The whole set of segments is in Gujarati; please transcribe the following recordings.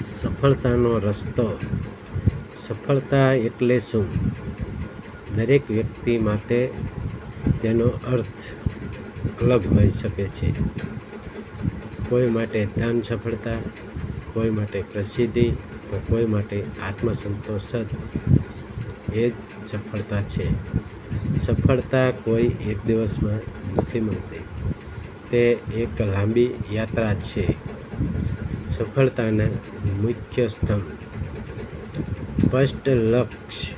સફળતાનો રસ્તો. સફળતા એટલે શું? દરેક વ્યક્તિ માટે તેનો અર્થ અલગ હોઈ શકે છે. કોઈ માટે ધન સફળતા, કોઈ માટે પ્રસિદ્ધિ, તો કોઈ માટે આત્મસંતોષ જ એ જ સફળતા છે. સફળતા કોઈ એક દિવસમાં નથી મળતી. તે એક લાંબી યાત્રા છે. સફળતાના મુખ્ય સ્તંભ. સ્પષ્ટ લક્ષ્ય,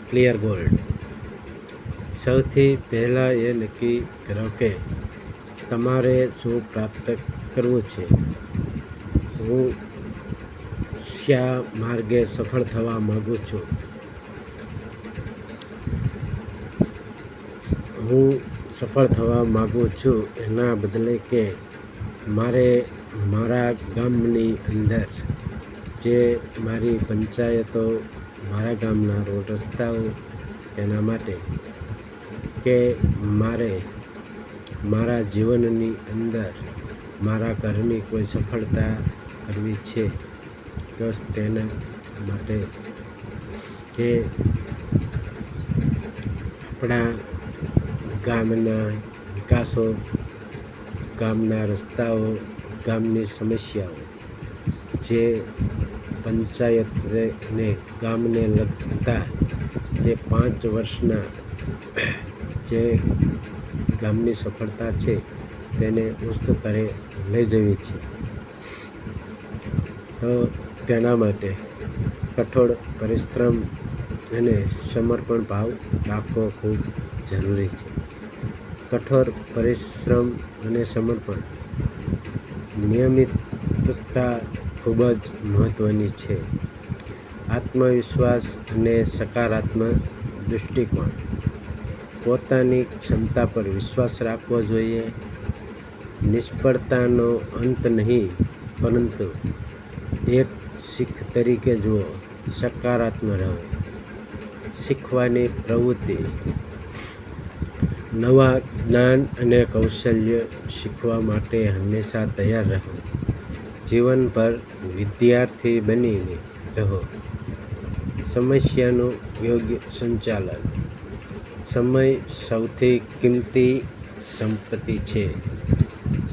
ક્લિયર ગોલ. સૌથી પહેલાં એ નક્કી કરો કે તમારે શું પ્રાપ્ત કરવું છે. હું શા માર્ગે સફળ થવા માંગુ છું? હું સફળ થવા માંગુ છું એના બદલે કે મારે મારા ગામની અંદર જે મારી પંચાયતો, મારા ગામના રોડ રસ્તાઓ, તેના માટે કે મારે મારા જીવનની અંદર મારા ઘરની કોઈ સફળતા કરવી છે, તો તેના માટે જે આપણા ગામના વિકાસો, ગામના રસ્તાઓ, ગામની સમસ્યાઓ, જે પંચાયત અને ગામને લગતા જે 5 વર્ષના જે ગામની સફળતા છે તેને ઉચ્ચ સ્તરે લઈ જવી છે. તો તેના માટે કઠોર પરિશ્રમ અને સમર્પણ ભાવ રાખવો ખૂબ જરૂરી છે. કઠોર પરિશ્રમ અને સમર્પણ, નિયમિતતા ખૂબ જ મહત્ત્વની છે. આત્મવિશ્વાસ અને સકારાત્મક દૃષ્ટિકોણ. પોતાની ક્ષમતા પર વિશ્વાસ રાખવો જોઈએ. નિષ્ફળતાનો અંત નહીં, પરંતુ એક શીખ તરીકે જુઓ. સકારાત્મક રહો. શીખવાની પ્રવૃત્તિ. નવા જ્ઞાન અને કૌશલ્ય શીખવા માટે હંમેશા તૈયાર રહો. જીવનભર વિદ્યાર્થી બનીને રહો. સમસ્યાનું યોગ્ય સંચાલન. સમય સૌથી કિંમતી સંપત્તિ છે.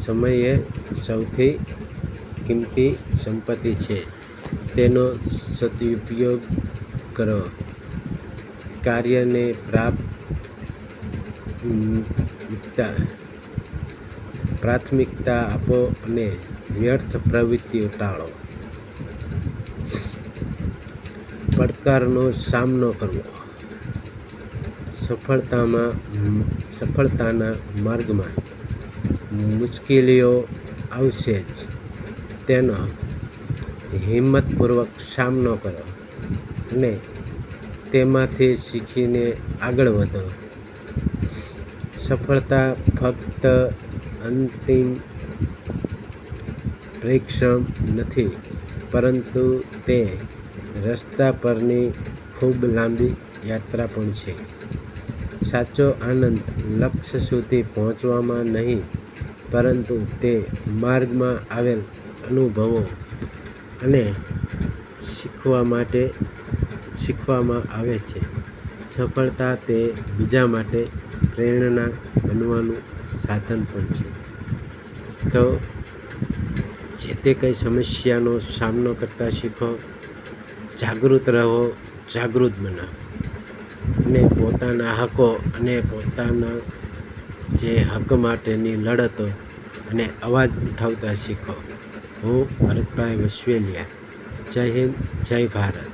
સમય એ સૌથી કિંમતી સંપત્તિ છે. તેનો સદુપયોગ કરો. કાર્યને પ્રાથમિકતા આપો અને વ્યર્થ પ્રવૃત્તિઓ ટાળો. પડકારનો સામનો કરવો. સફળતાના માર્ગમાં મુશ્કેલીઓ આવશે જ. તેનો હિંમતપૂર્વક સામનો કરો અને તેમાંથી શીખીને આગળ વધો. સફળતા ફક્ત અંતિમ પરિશ્રમ નથી, પરંતુ તે રસ્તા પરની ખૂબ લાંબી યાત્રા પણ છે. સાચો આનંદ લક્ષ્ય સુધી પહોંચવામાં નહીં, પરંતુ તે માર્ગમાં આવેલ અનુભવો અને શીખવામાં આવે છે. સફળતા તે બીજા માટે પ્રેરણા બનવાનું સાધન પણ છે. તો જે તે કંઈ સમસ્યાનો સામનો કરતા શીખો. જાગૃત રહો, જાગૃત બનો અને પોતાના હકો અને પોતાના જે હક માટેની લડતો અને અવાજ ઉઠાવતા શીખો. હું ભરતભાઈ વસવેલિયા. જય હિન્દ, જય ભારત.